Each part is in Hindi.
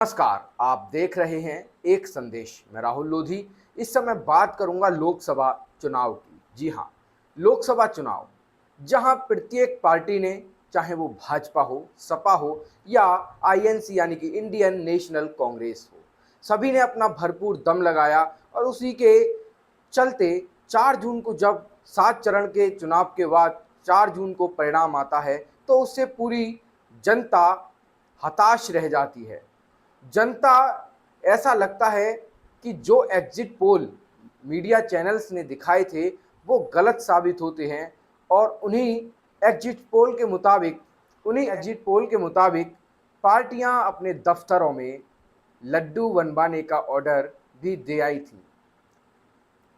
नमस्कार, आप देख रहे हैं एक संदेश। मैं राहुल लोधी। इस समय बात करूंगा लोकसभा चुनाव की। जी हाँ, लोकसभा चुनाव जहां प्रत्येक पार्टी ने, चाहे वो भाजपा हो, सपा हो या आईएनसी यानी कि इंडियन नेशनल कांग्रेस हो, सभी ने अपना भरपूर दम लगाया और उसी के चलते 4 जून को जब 7 चरण के चुनाव के बाद 4 जून को परिणाम आता है तो उससे पूरी जनता हताश रह जाती है। जनता, ऐसा लगता है कि जो एग्जिट पोल मीडिया चैनल्स ने दिखाए थे वो गलत साबित होते हैं और उन्हीं एग्जिट पोल के मुताबिक पार्टियां अपने दफ्तरों में लड्डू बनवाने का ऑर्डर भी दे आई थी।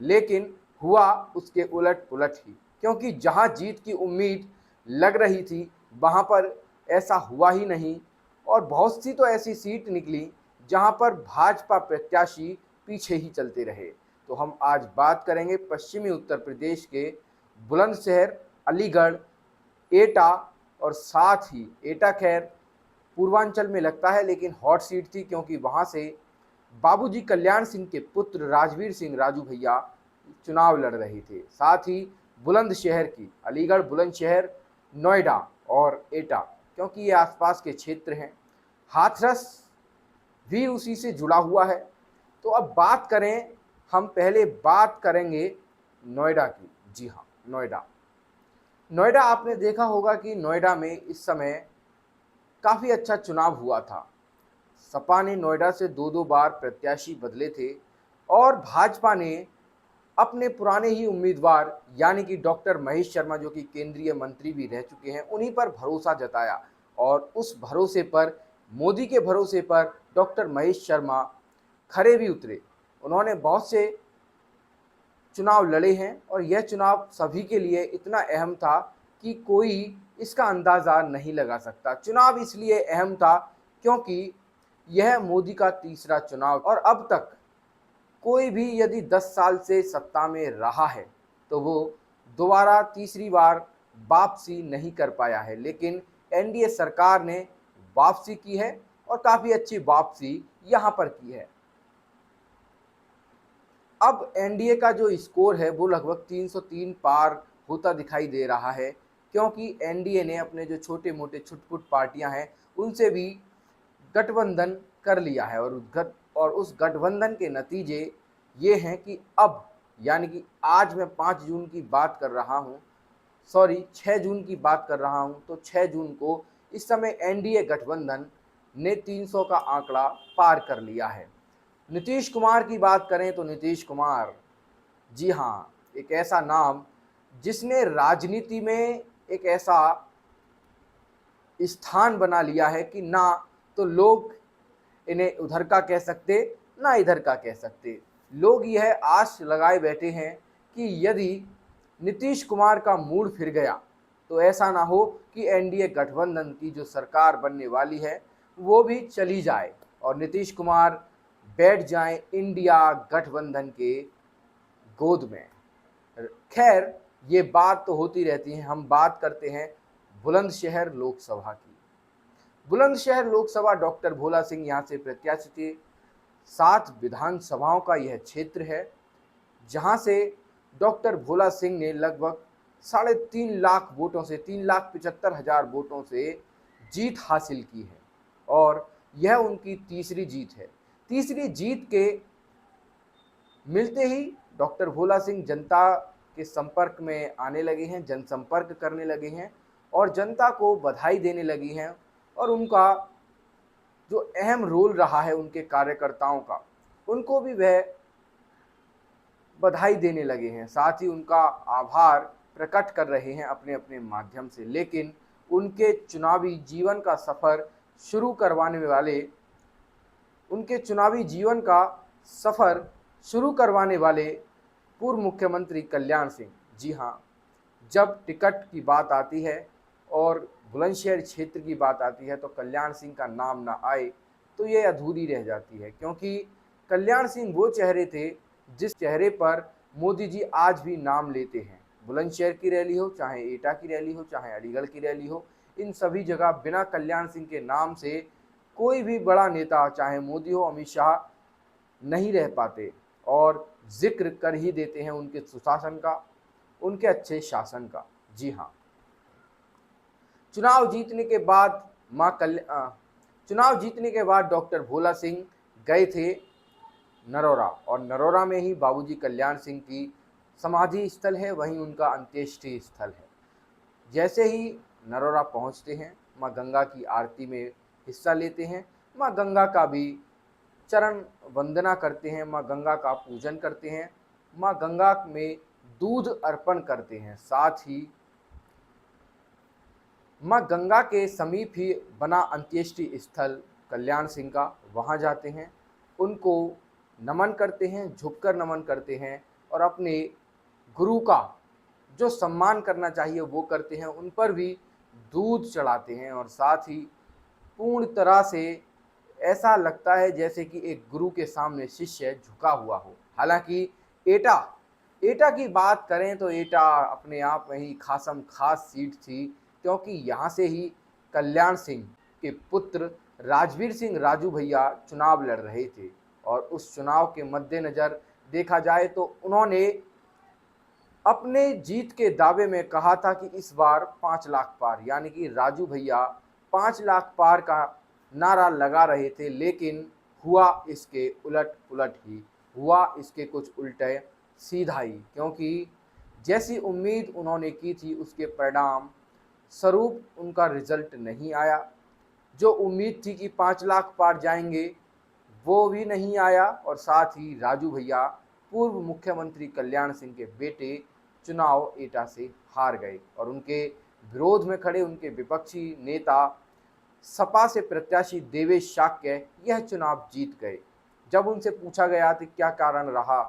लेकिन हुआ उसके उलट पुलट ही, क्योंकि जहां जीत की उम्मीद लग रही थी वहां पर ऐसा हुआ ही नहीं। और बहुत सी तो ऐसी सीट निकली जहां पर भाजपा प्रत्याशी पीछे ही चलते रहे। तो हम आज बात करेंगे पश्चिमी उत्तर प्रदेश के बुलंदशहर, अलीगढ़, एटा, और साथ ही एटा खैर पूर्वांचल में लगता है लेकिन हॉट सीट थी, क्योंकि वहां से बाबूजी कल्याण सिंह के पुत्र राजवीर सिंह राजू भैया चुनाव लड़ रहे थे। साथ ही बुलंदशहर की, अलीगढ़, बुलंदशहर, नोएडा और एटा, क्योंकि ये आसपास के क्षेत्र हैं। हाथरस भी उसी से जुड़ा हुआ है। तो अब बात करें, हम पहले बात करेंगे नोएडा की। जी हाँ, नोएडा। नोएडा आपने देखा होगा कि नोएडा में इस समय काफ़ी अच्छा चुनाव हुआ था। सपा ने नोएडा से दो दो बार प्रत्याशी बदले थे और भाजपा ने अपने पुराने ही उम्मीदवार यानी कि डॉक्टर महेश शर्मा, जो कि केंद्रीय मंत्री भी रह चुके हैं, उन्हीं पर भरोसा जताया। और उस भरोसे पर, मोदी के भरोसे पर, डॉक्टर महेश शर्मा खरे भी उतरे। उन्होंने बहुत से चुनाव लड़े हैं और यह चुनाव सभी के लिए इतना अहम था कि कोई इसका अंदाज़ा नहीं लगा सकता। चुनाव इसलिए अहम था क्योंकि यह मोदी का तीसरा चुनाव, और अब तक कोई भी यदि 10 साल से सत्ता में रहा है तो वो दोबारा तीसरी बार वापसी नहीं कर पाया है। लेकिन एनडीए सरकार ने वापसी की है और काफ़ी अच्छी वापसी यहाँ पर की है। अब एनडीए का जो स्कोर है वो लगभग 303 पार होता दिखाई दे रहा है, क्योंकि एनडीए ने अपने जो छोटे मोटे छुटपुट पार्टियां हैं उनसे भी गठबंधन कर लिया है। और उस गठबंधन के नतीजे ये हैं कि अब, यानी कि आज मैं 5 जून की बात कर रहा हूँ, सॉरी 6 जून की बात कर रहा हूँ, तो 6 जून को इस समय एनडीए गठबंधन ने 300 का आंकड़ा पार कर लिया है। नीतीश कुमार की बात करें तो नीतीश कुमार, जी हाँ, एक ऐसा नाम जिसने राजनीति में एक ऐसा स्थान बना लिया है कि ना तो लोग इन्हें उधर का कह सकते, ना इधर का कह सकते। लोग यह आस लगाए बैठे हैं कि यदि नीतीश कुमार का मूड फिर गया तो ऐसा ना हो कि एनडीए गठबंधन की जो सरकार बनने वाली है वो भी चली जाए और नीतीश कुमार बैठ जाएं इंडिया गठबंधन के गोद में। खैर, ये बात तो होती रहती है। हम बात करते हैं बुलंदशहर लोकसभा की। बुलंदशहर लोकसभा डॉक्टर भोला सिंह यहाँ से प्रत्याशी थे। 7 विधानसभाओं का यह क्षेत्र है जहाँ से डॉक्टर भोला सिंह ने लगभग 3.5 लाख वोटों से, 3,75,000 वोटों से जीत हासिल की है और यह उनकी तीसरी जीत है। तीसरी जीत के मिलते ही डॉक्टर भोला सिंह जनता के संपर्क में आने लगे हैं, जनसंपर्क करने लगे हैं और जनता को बधाई देने लगी हैं। और उनका जो अहम रोल रहा है उनके कार्यकर्ताओं का, उनको भी वह बधाई देने लगे हैं, साथ ही उनका आभार प्रकट कर रहे हैं अपने अपने माध्यम से। लेकिन उनके चुनावी जीवन का सफ़र शुरू करवाने वाले उनके चुनावी जीवन का सफ़र शुरू करवाने वाले पूर्व मुख्यमंत्री कल्याण सिंह, जी हाँ, जब टिकट की बात आती है और बुलंदशहर क्षेत्र की बात आती है तो कल्याण सिंह का नाम ना आए तो ये अधूरी रह जाती है, क्योंकि कल्याण सिंह वो चेहरे थे जिस चेहरे पर मोदी जी आज भी नाम लेते हैं। बुलंदशहर की रैली हो, चाहे एटा की रैली हो, चाहे अलीगढ़ की रैली हो, इन सभी जगह बिना कल्याण सिंह के नाम से कोई भी बड़ा नेता, चाहे मोदी हो, अमित शाह, नहीं रह पाते और जिक्र कर ही देते हैं उनके सुशासन का, उनके अच्छे शासन का। जी हाँ, चुनाव जीतने के बाद डॉक्टर भोला सिंह गए थे नरोरा, और नरोरा में ही बाबूजी कल्याण सिंह की समाधि स्थल है, वहीं उनका अंत्येष्टि स्थल है। जैसे ही नरोरा पहुंचते हैं, माँ गंगा की आरती में हिस्सा लेते हैं, माँ गंगा का भी चरण वंदना करते हैं, माँ गंगा का पूजन करते हैं, माँ गंगा में दूध अर्पण करते हैं। साथ ही माँ गंगा के समीप ही बना अंत्येष्टि स्थल कल्याण सिंह का, वहाँ जाते हैं, उनको नमन करते हैं, झुककर नमन करते हैं और अपने गुरु का जो सम्मान करना चाहिए वो करते हैं, उन पर भी दूध चढ़ाते हैं। और साथ ही पूर्ण तरह से ऐसा लगता है जैसे कि एक गुरु के सामने शिष्य झुका हुआ हो। हालांकि एटा की बात करें तो एटा अपने आप में ही खासम खास सीट थी, क्योंकि यहाँ से ही कल्याण सिंह के पुत्र राजवीर सिंह राजू भैया चुनाव लड़ रहे थे, और उस चुनाव के मद्देनज़र देखा जाए तो उन्होंने अपने जीत के दावे में कहा था कि इस बार 5 लाख पार, यानी कि राजू भैया 5 लाख पार का नारा लगा रहे थे, लेकिन हुआ इसके उलट पुलट ही, हुआ इसके कुछ उल्टे सीधा ही, क्योंकि जैसी उम्मीद उन्होंने की थी उसके परिणाम स्वरूप उनका रिजल्ट नहीं आया। जो उम्मीद थी कि 5 लाख पार जाएंगे वो भी नहीं आया, और साथ ही राजू भैया पूर्व मुख्यमंत्री कल्याण सिंह के बेटे चुनाव एटा से हार गए, और उनके विरोध में खड़े उनके विपक्षी नेता सपा से प्रत्याशी देवेश शाक्य यह चुनाव जीत गए। जब उनसे पूछा गया कि क्या कारण रहा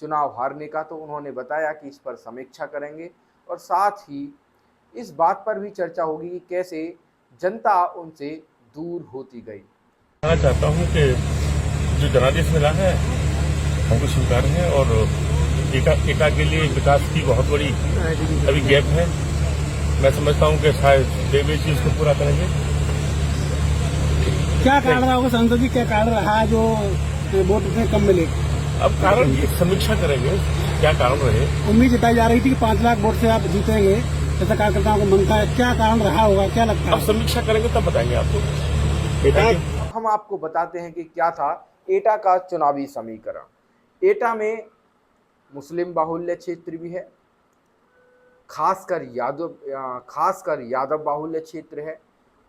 चुनाव हारने का, तो उन्होंने बताया कि इस पर समीक्षा करेंगे, और साथ ही इस बात पर भी चर्चा होगी कि कैसे जनता उनसे दूर होती गई। कहना चाहता हूं कि जो जनादेश मिला है हमको स्वीकार है, और एटा के लिए विकास की बहुत बड़ी अभी गैप है। मैं समझता हूं कि शायद देवेश जी उसको पूरा करेंगे। क्या कारण रहा होगा सांसद जी, क्या कारण रहा जो वोट इतने कम मिले? अब कारण की समीक्षा करेंगे, क्या कारण रहे। उम्मीद जताई जा रही थी कि 5 लाख वोट से आप जीतेंगे, ऐसा कार्यकर्ताओं को मन था, क्या कारण रहा होगा, क्या लगता है? अब समीक्षा करेंगे तब बताएंगे आपको। हम आपको बताते हैं कि क्या था एटा का चुनावी समीकरण। एटा में मुस्लिम बाहुल्य क्षेत्र भी है, खासकर यादव बाहुल्य क्षेत्र है,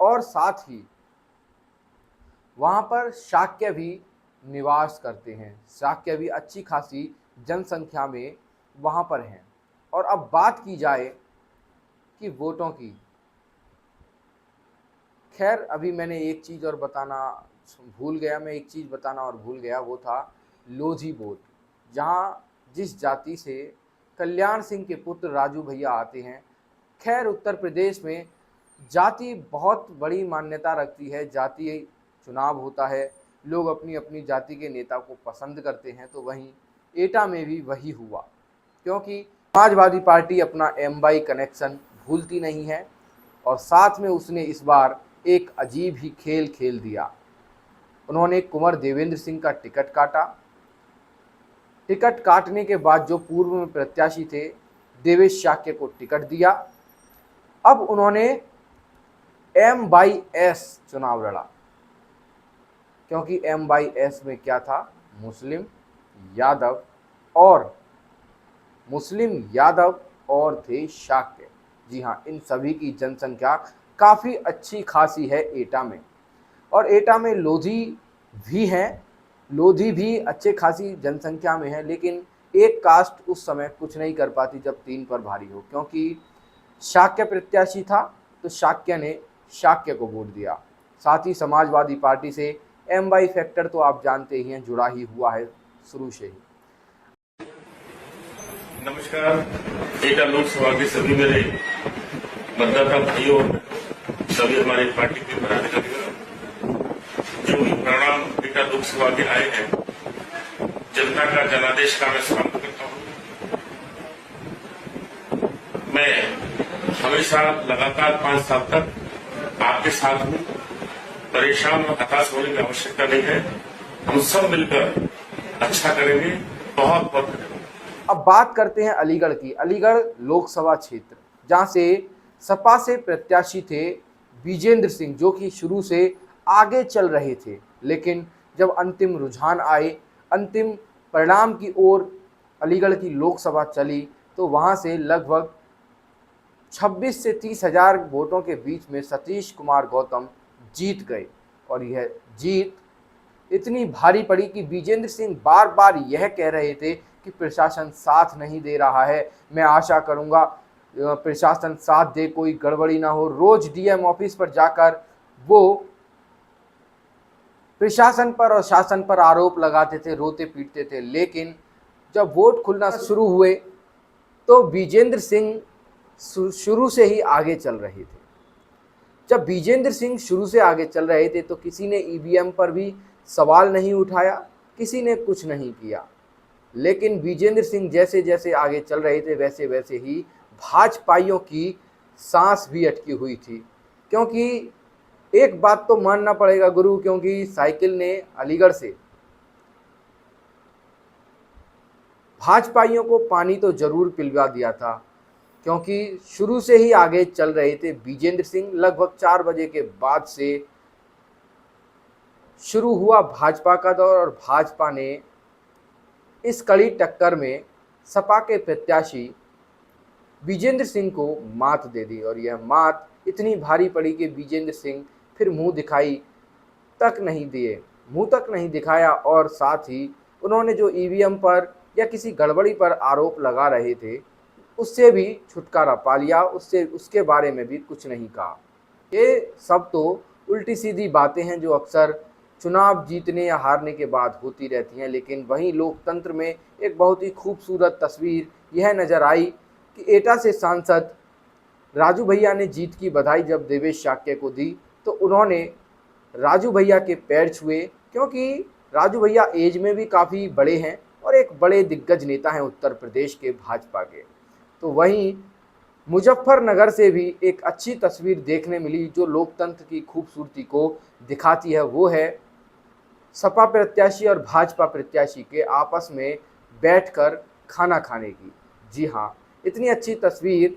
और साथ ही वहाँ पर शाक्य भी निवास करते हैं। शाक्य भी अच्छी खासी जनसंख्या में वहाँ पर हैं। और अब बात की जाए कि वोटों की, खैर अभी मैंने एक चीज़ और बताना भूल गया, वो था लोधी वोट, जहाँ जिस जाति से कल्याण सिंह के पुत्र राजू भैया आते हैं। खैर उत्तर प्रदेश में जाति बहुत बड़ी मान्यता रखती है, जातीय चुनाव होता है, लोग अपनी अपनी जाति के नेता को पसंद करते हैं, तो वहीं एटा में भी वही हुआ, क्योंकि समाजवादी पार्टी अपना एमवाई कनेक्शन भूलती नहीं है, और साथ में उसने इस बार एक अजीब ही खेल खेल दिया। उन्होंने कुंवर देवेंद्र सिंह का टिकट काटा। टिकट काटने के बाद जो पूर्व में प्रत्याशी थे देवेश शाक्य को टिकट दिया। अब उन्होंने M/S चुनाव लड़ा, क्योंकि M/S में क्या था, मुस्लिम यादव और थे शाक्य। जी हाँ, इन सभी की जनसंख्या काफ़ी अच्छी खासी है एटा में, और एटा में लोधी भी हैं, लोधी भी अच्छे खासी जनसंख्या में है, लेकिन एक कास्ट उस समय कुछ नहीं कर पाती जब 3 पर भारी हो, क्योंकि शाक्य प्रत्याशी था तो शाक्य ने शाक्य को वोट दिया। साथ ही समाजवादी पार्टी से M/Y फैक्टर तो आप जानते ही हैं, जुड़ा ही हुआ है शुरू से ही। नमस्कार, एटा लोकसभा के सभी मेरे मतदाता भाइयों, सभी हमारे पार्टी के पदाधिकारियों, जो भी परिणाम एटा लोकसभा के आए हैं, जनता का जनादेश का मैं स्वागत करता हूं। मैं हमेशा लगातार 5 साल तक आपके साथ हूं, परेशान और हताश होने की आवश्यकता नहीं है। हम सब मिलकर अच्छा करेंगे, बहुत बहुत करेंगे। अब बात करते हैं अलीगढ़ की। अलीगढ़ लोकसभा क्षेत्र, जहां से सपा से प्रत्याशी थे विजेंद्र सिंह, जो कि शुरू से आगे चल रहे थे, लेकिन जब अंतिम रुझान आए, अंतिम परिणाम की ओर अलीगढ़ की लोकसभा चली, तो वहां से लगभग 26 से 30 हज़ार वोटों के बीच में सतीश कुमार गौतम जीत गए। और यह जीत इतनी भारी पड़ी कि विजेंद्र सिंह बार बार यह कह रहे थे कि प्रशासन साथ नहीं दे रहा है, मैं आशा करूंगा प्रशासन साथ दे, कोई गड़बड़ी ना हो। रोज डीएम ऑफिस पर जाकर वो प्रशासन पर और शासन पर आरोप लगाते थे, रोते पीटते थे। लेकिन जब वोट खुलना शुरू हुए तो विजेंद्र सिंह शुरू से ही आगे चल रहे थे। जब विजेंद्र सिंह शुरू से आगे चल रहे थे तो किसी ने ईवीएम पर भी सवाल नहीं उठाया, किसी ने कुछ नहीं किया। लेकिन विजेंद्र सिंह जैसे जैसे आगे चल रहे थे वैसे वैसे ही भाजपाइयों की सांस भी अटकी हुई थी। क्योंकि एक बात तो मानना पड़ेगा गुरु, क्योंकि साइकिल ने अलीगढ़ से भाजपाइयों को पानी तो जरूर पिलवा दिया था, क्योंकि शुरू से ही आगे चल रहे थे विजेंद्र सिंह। लगभग 4 बजे के बाद से शुरू हुआ भाजपा का दौर और भाजपा ने इस कड़ी टक्कर में सपा के प्रत्याशी विजेंद्र सिंह को मात दे दी। और यह मात इतनी भारी पड़ी कि विजेंद्र सिंह फिर मुंह तक नहीं दिखाया और साथ ही उन्होंने जो ईवीएम पर या किसी गड़बड़ी पर आरोप लगा रहे थे उससे भी छुटकारा पा लिया, उसके बारे में भी कुछ नहीं कहा। ये सब तो उल्टी सीधी बातें हैं जो अक्सर चुनाव जीतने या हारने के बाद होती रहती हैं। लेकिन वहीं लोकतंत्र में एक बहुत ही खूबसूरत तस्वीर यह नज़र आई कि एटा से सांसद राजू भैया ने जीत की बधाई जब देवेश शाक्य को दी तो उन्होंने राजू भैया के पैर छुए, क्योंकि राजू भैया एज में भी काफ़ी बड़े हैं और एक बड़े दिग्गज नेता हैं उत्तर प्रदेश के भाजपा के। तो वहीं मुजफ्फरनगर से भी एक अच्छी तस्वीर देखने मिली जो लोकतंत्र की खूबसूरती को दिखाती है। वो है सपा प्रत्याशी और भाजपा प्रत्याशी के आपस में बैठकर खाना खाने की। जी हाँ, इतनी अच्छी तस्वीर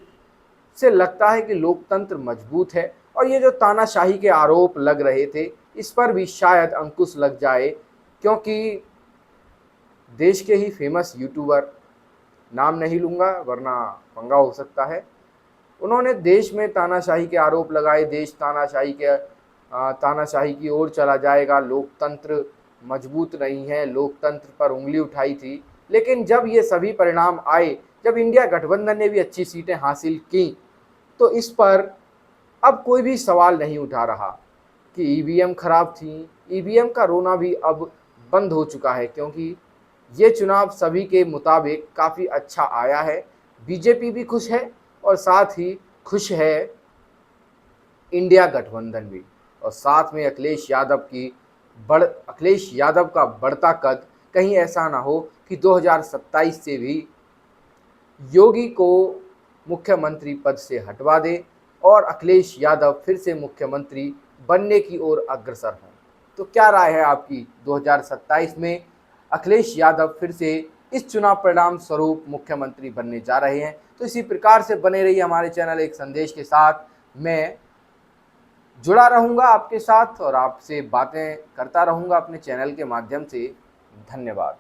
से लगता है कि लोकतंत्र मजबूत है। और ये जो तानाशाही के आरोप लग रहे थे इस पर भी शायद अंकुश लग जाए, क्योंकि देश के ही फेमस यूट्यूबर, नाम नहीं लूँगा वरना पंगा हो सकता है, उन्होंने देश में तानाशाही के आरोप लगाए, देश तानाशाही की ओर चला जाएगा, लोकतंत्र मजबूत नहीं है, लोकतंत्र पर उंगली उठाई थी। लेकिन जब ये सभी परिणाम आए, जब इंडिया गठबंधन ने भी अच्छी सीटें हासिल की, तो इस पर अब कोई भी सवाल नहीं उठा रहा कि ईवीएम खराब थी। ईवीएम का रोना भी अब बंद हो चुका है, क्योंकि ये चुनाव सभी के मुताबिक काफ़ी अच्छा आया है। बीजेपी भी खुश है और साथ ही खुश है इंडिया गठबंधन भी। और साथ में अखिलेश यादव का बढ़ता कद, कहीं ऐसा ना हो कि 2027 से भी योगी को मुख्यमंत्री पद से हटवा दे और अखिलेश यादव फिर से मुख्यमंत्री बनने की ओर अग्रसर हों। तो क्या राय है आपकी? 2027 में अखिलेश यादव फिर से इस चुनाव परिणाम स्वरूप मुख्यमंत्री बनने जा रहे हैं। तो इसी प्रकार से बने रहिए हमारे चैनल एक संदेश के साथ। मैं जुड़ा रहूँगा आपके साथ और आपसे बातें करता रहूँगा अपने चैनल के माध्यम से। धन्यवाद।